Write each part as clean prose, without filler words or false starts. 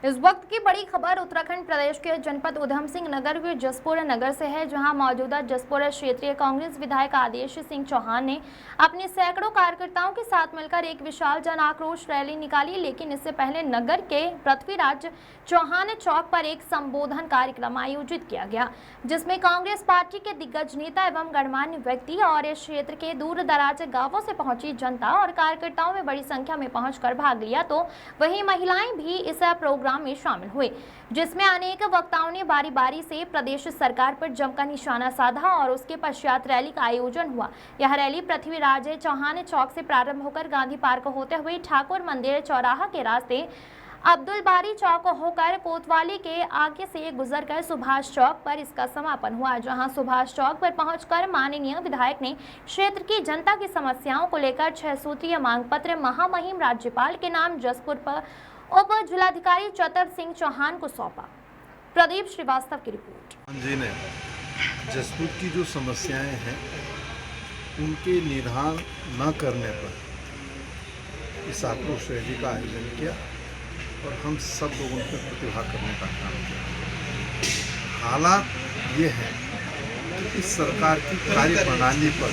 इस वक्त की बड़ी खबर उत्तराखंड प्रदेश के जनपद उधम सिंह नगर के जसपुर नगर से है, जहां मौजूदा जसपुर क्षेत्रीय कांग्रेस विधायक आदेश सिंह चौहान ने अपने सैकड़ों कार्यकर्ताओं के साथ मिलकर एक विशाल जन आक्रोश रैली निकाली। लेकिन इससे पहले नगर के पृथ्वीराज चौहान चौक पर एक संबोधन कार्यक्रम आयोजित किया गया, जिसमें कांग्रेस पार्टी के दिग्गज नेता एवं गणमान्य व्यक्ति और इस क्षेत्र के दूर दराज गांवों से पहुंची जनता और कार्यकर्ताओं में बड़ी संख्या में पहुंचकर भाग लिया, तो वहीं महिलाएं भी इस प्रोग्राम में शामिल हुए, जिसमें अनेक वक्ताओं ने बारी बारी से प्रदेश सरकार पर जमकर निशाना साधा और उसके पश्चात रैली का आयोजन हुआ। यह रैली पृथ्वीराज चौहान चौक से प्रारंभ होकर गांधी पार्क होते हुए ठाकुर मंदिर चौराहा के रास्ते अब्दुल बारी चौक होकर कोतवाली के आगे से गुजरकर सुभाष चौक पर इसका समापन हुआ, जहां सुभाष चौक पर पहुंचकर माननीय विधायक ने क्षेत्र की जनता की समस्याओं को लेकर 6 सूत्रीय मांग पत्र महामहिम राज्यपाल के नाम जसपुर पर उप जिलाधिकारी चतर सिंह चौहान को सौंपा। प्रदीप श्रीवास्तव की रिपोर्ट। जी ने जसपुर की जो समस्याएं हैं उनके निदान न करने पर इस आक्रोश रैली का आयोजन किया और हम सब लोगों को प्रतिभाग करने का काम किया। हालात ये है कि इस सरकार की कार्यप्रणाली पर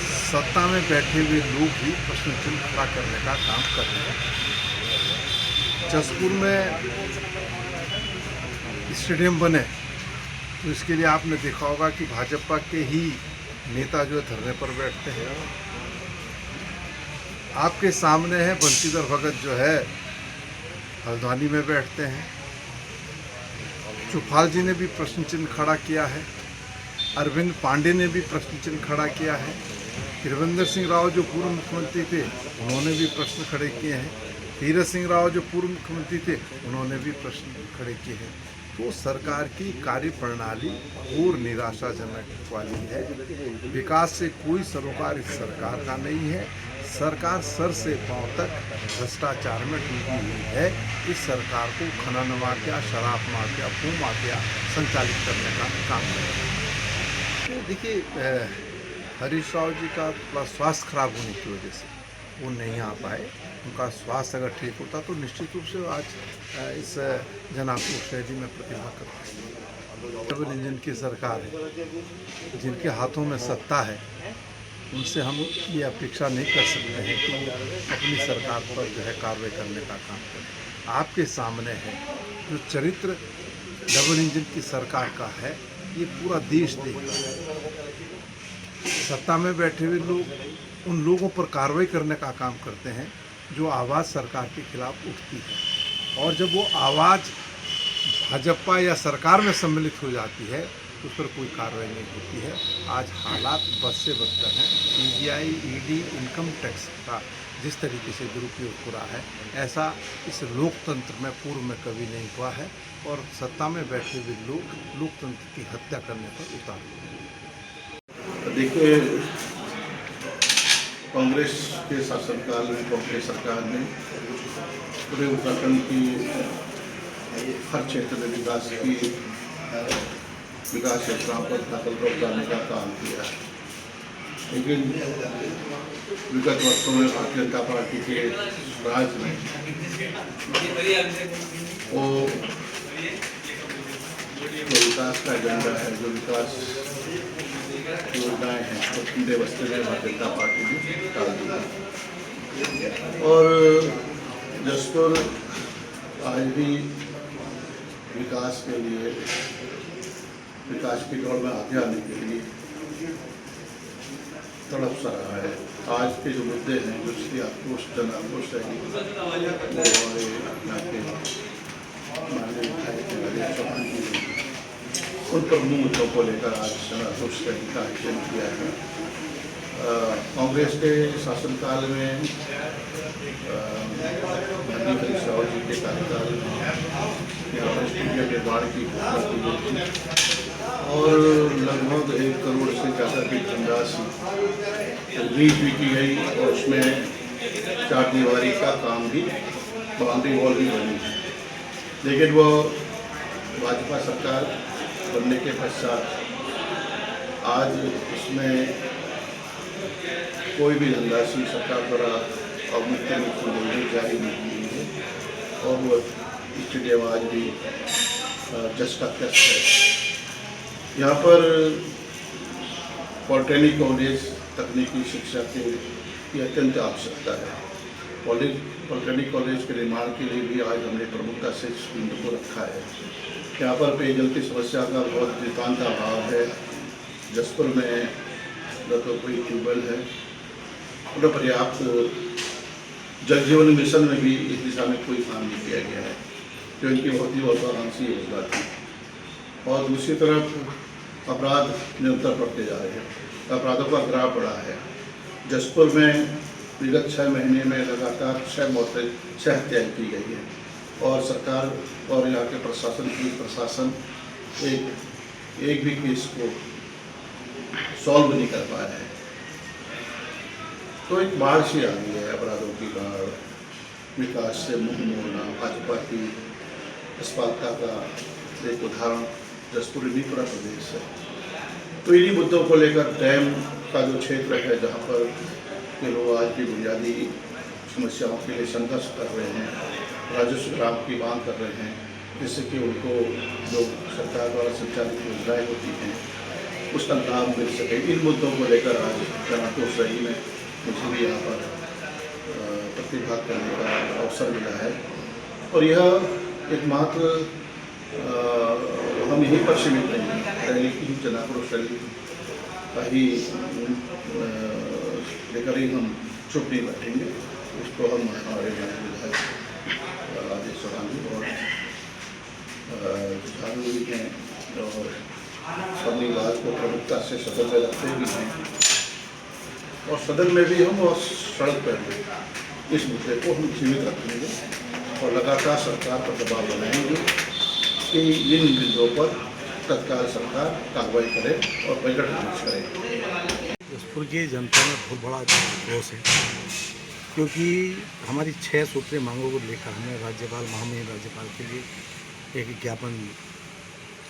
सत्ता में बैठे हुए लोग भी प्रश्न चिन्ह खड़ा करने का काम कर रहे हैं। जसपुर में स्टेडियम बने तो इसके लिए आपने देखा होगा कि भाजपा के ही नेता जो धरने पर बैठते हैं। आपके सामने है बंशीधर भगत जो है हल्द्वानी में बैठते हैं। चुफाल जी ने भी प्रश्न चिन्ह खड़ा किया है। अरविंद पांडे ने भी प्रश्न चिन्ह खड़ा किया है। त्रिवेंद्र सिंह राव जो पूर्व मुख्यमंत्री थे उन्होंने भी प्रश्न खड़े किए हैं। तीरथ सिंह राव जो पूर्व मुख्यमंत्री थे उन्होंने भी प्रश्न खड़े किए हैं। तो सरकार की कार्यप्रणाली और निराशाजनक वाली है। विकास से कोई सरोकार इस सरकार का नहीं है। सरकार सर से पांव तक भ्रष्टाचार में डूबी हुई है। इस सरकार को खनन माफिया, शराब माफिया, भू माफिया संचालित करने का काम कर रहा है। तो देखिए, हरीश राव जी का थोड़ा स्वास्थ्य खराब होने की वजह से वो नहीं आ पाए। उनका स्वास्थ्य अगर ठीक होता तो निश्चित रूप से आज इस जन आक्रोश रैली में प्रतिभा करते। डबल इंजन की सरकार है, जिनके हाथों में सत्ता है, उनसे हम ये अपेक्षा नहीं कर सकते हैं कि वो अपनी सरकार पर जो है कार्रवाई करने का काम करें। आपके सामने है जो चरित्र डबल इंजन की सरकार का है, ये पूरा देश देख रहा है। सत्ता में बैठे हुए लोग उन लोगों पर कार्रवाई करने का काम करते हैं जो आवाज़ सरकार के खिलाफ उठती है, और जब वो आवाज़ भाजपा या सरकार में सम्मिलित हो जाती है तो उस पर कोई कार्रवाई नहीं होती है। आज हालात बद से बदतर हैं। सीबीआई, ईडी, इनकम टैक्स का जिस तरीके से दुरुपयोग हो रहा है, ऐसा इस लोकतंत्र में पूर्व में कभी नहीं हुआ है, और सत्ता में बैठे हुए लोग लोकतंत्र की हत्या करने पर उतार हुए। देखिए, कांग्रेस के शासनकाल में कांग्रेस सरकार ने पूरे उत्तराखंड की हर क्षेत्र में विकास योजनाओं पर नकल रोक डालने का काम किया है। लेकिन विगत वर्षों में भारतीय जनता पार्टी के राज में वो जो विकास का एजेंडा है, जो विकास योजनाएं हैं, तो कीड़े बस्ते में भारतीय जनता पार्टी ने डाल दी। और जसपुर आज भी विकास के लिए, विकास की दौड़ में आगे आने के लिए तड़प सा रहा है। आज के जो मुद्दे हैं, जो इसलिए आक्रोश जन आक्रोश रैली चौहान की उन प्रमुख मुद्दों को लेकर आज जन आक्रोश रैली का आयोजन किया है। कांग्रेस के शासनकाल में हरीश राव जी के कार्यकाल में यहाँ पर स्टेडियम निर्माण की घोषणा की गई थी और लगभग 1 करोड़ से ज़्यादा की धनराशि रिलीज भी की गई, और उसमें 4 दीवारी का काम भी, बाउंड्री वॉल भी बनी है। लेकिन वो भाजपा सरकार बनने के पश्चात आज उसमें कोई भी धनराशि सरकार द्वारा अवमुक्त जारी नहीं की है। और वो स्टेडियम आज भी जस का तस है। यहाँ पर पॉलिटेक्निक कॉलेज तकनीकी शिक्षा की अत्यंत आवश्यकता है। पॉलिटेक्निक कॉलेज के निर्माण के लिए भी आज हमने प्रमुखता से इस बिंदु को रखा है। यहाँ पर पेयजल की समस्या का बहुत नितांत अभाव है। जसपुर में न तो कोई ट्यूबवेल है, न पर्याप्त जल जीवन मिशन में भी इस दिशा में कोई काम नहीं किया गया है, जो इनकी बहुत ही महत्वाकांक्षी योजना थी। और दूसरी तरफ अपराध निरंतर बढ़ते जा रहे हैं, अपराधों का ग्राफ बढ़ा है। जसपुर में विगत 6 महीने में लगातार 6 हत्याएँ की गई हैं और सरकार और यहाँ के प्रशासन एक भी केस को सॉल्व नहीं कर पाया है। तो एक बाढ़ सी आ गई है, अपराधों की बाढ़, विकास से मुंह मोड़ना, भाजपा की असफलता का एक उदाहरण जसपुर नहीं पूरा प्रदेश है। तो इन्हीं मुद्दों को लेकर डैम का जो क्षेत्र है, जहाँ पर के लोग आज भी बुनियादी समस्याओं के लिए संघर्ष कर रहे हैं, राजस्व ग्राम की मांग कर रहे हैं, जिससे कि उनको जो सरकार द्वारा संचालित योजनाएँ होती हैं उसका लाभ मिल सके। इन मुद्दों को लेकर आज जनातोष रही में मुझे भी यहाँ पर प्रतिभाग करने का अवसर मिला है। और यह एकमात्र हम यहीं पर सीमित नहीं हैं, रैली की जनाक्रोश रैली का ही लेकर ही हम चुप नहीं बैठेंगे। उसको हम हमारे विधायक आदेश चौहान और झाड़ू भी हैं और अपनी बात को प्रमुखता से सदन में रखते भी हैं, और सदन में भी हम और सड़क पर भी इस मुद्दे को हम सीमित रखेंगे और लगातार सरकार पर दबाव बनाएंगे कि इन बिंदुओं पर तत्काल सरकार कार्रवाई करे और बजट रिलीज करे। जसपुर की जनता में बहुत बड़ा रोष है, क्योंकि हमारी 6 सूत्रीय मांगों को लेकर हमने राज्यपाल महामहिम राज्यपाल के लिए एक ज्ञापन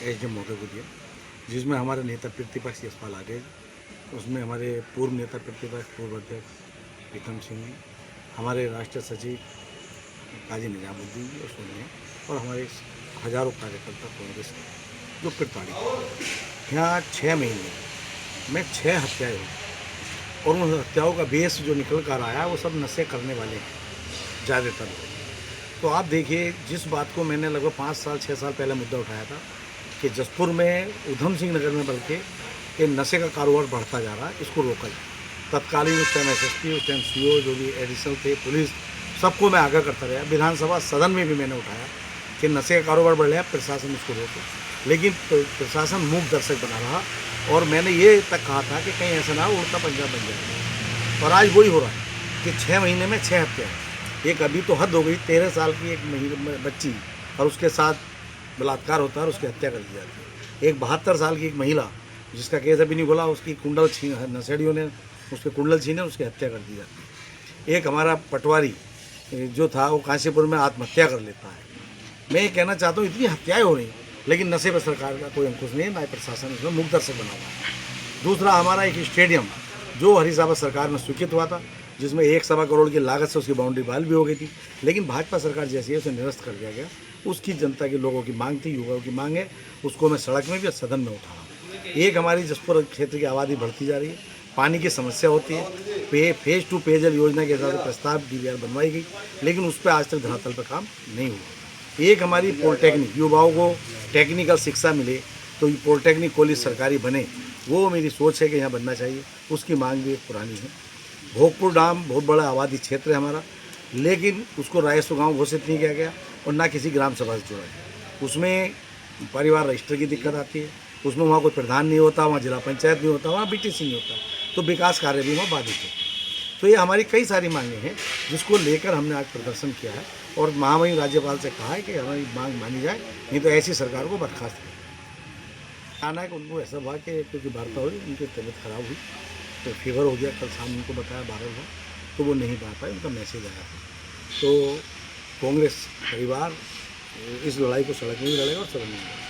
एसडीएम महोदय को दिया, जिसमें हमारे नेता प्रतिपक्ष यशपाल आर्य, उसमें हमारे पूर्व नेता प्रतिपक्ष पूर्व अध्यक्ष प्रीतम सिंह जी, हमारे राष्ट्रीय सचिव काजी निजामुद्दीन जी और हमारे हजारों कार्यकर्ता कांग्रेस जो प्रताड़ित। यहाँ 6 महीने में 6 हत्याएँ हुई और उन हत्याओं का बेस जो निकल कर आया वो सब नशे करने वाले हैं ज़्यादातर लोग। तो आप देखिए, जिस बात को मैंने लगभग 5 साल 6 साल पहले मुद्दा उठाया था कि जसपुर में उधम सिंह नगर में बल्कि कि नशे का कारोबार बढ़ता जा रहा है, इसको रोका जाए। तत्कालीन उस टाइम एसएसपी, उस टाइम सीओ जो भी एडिशनल थे, पुलिस, सबको मैं आगाह करता रहा। विधानसभा सदन में भी मैंने उठाया कि नशे का कारोबार बढ़ रहा है, प्रशासन इसको रोके, लेकिन प्रशासन मूक दर्शक बना रहा। और मैंने ये तक कहा था कि कहीं ऐसा ना हो उल्टा पंजाब बन जाए, और आज वही हो रहा है कि 6 महीने में 6 हत्या। एक अभी तो हद हो गई, 13 साल की एक बच्ची और उसके साथ बलात्कार होता है और उसकी हत्या कर दी जाती है। एक 72 साल की एक महिला जिसका केस अभी नहीं बोला, उसकी कुंडल नशेड़ियों ने उसके कुंडल छीने, उसकी हत्या कर दी जाती है। एक हमारा पटवारी जो था वो काशीपुर में आत्महत्या कर लेता है। मैं ये कहना चाहता हूँ, इतनी हत्याएँ हो रही लेकिन नशे पर सरकार का कोई अंकुश नहीं है, ना प्रशासन उसमें मुक्त दर्शक बना हुआ है। दूसरा, हमारा एक स्टेडियम जो हरिसाबा सरकार में स्वीकृत हुआ था, जिसमें 1.25 करोड़ की लागत से उसकी बाउंड्री बहाल भी हो गई थी, लेकिन भाजपा सरकार जैसी है उसे निरस्त कर दिया गया। उसकी जनता के लोगों की मांग थी, युवाओं की मांग है, उसको मैं सड़क में भी और सदन में उठा रहा हूँ। एक हमारी जसपुर क्षेत्र की आबादी बढ़ती जा रही है, पानी की समस्या होती है। फेज 2 पेयजल योजना के हिसाब से प्रस्ताव DVR बनवाई गई, लेकिन उस पर आज तक धरातल पर काम नहीं हुआ। एक हमारी पॉलिटेक्निक, युवाओं को टेक्निकल शिक्षा मिले तो पॉलिटेक्निक कॉलेज सरकारी बने, वो मेरी सोच है कि यहाँ बनना चाहिए। उसकी मांग भी एक पुरानी है। भोगपुर डाम बहुत बड़ा आबादी क्षेत्र है हमारा, लेकिन उसको राजस्व गाँव घोषित नहीं किया गया और ना किसी ग्राम सभा से जुड़ा है। उसमें परिवार रजिस्टर की दिक्कत आती है, उसमें वहाँ कोई प्रधान नहीं होता, वहाँ जिला पंचायत नहीं होता, वहाँ BTC नहीं होता, तो विकास कार्य भी वहाँ बाधित होते हैं। तो ये हमारी कई सारी मांगें हैं जिसको लेकर हमने आज प्रदर्शन किया है और महामहिम राज्यपाल से कहा है कि हमारी मांग मानी जाए, नहीं तो ऐसी सरकार को बर्खास्त करें। आना है कि उनको ऐसा हुआ कि क्योंकि वार्ता हुई, उनकी तबीयत खराब हुई तो फीवर हो गया, कल शाम उनको बताया 12 हुआ तो वो नहीं पा पाए, उनका मैसेज आया था। तो कांग्रेस परिवार इस लड़ाई को सड़क में भी लड़ेगा और सदन में।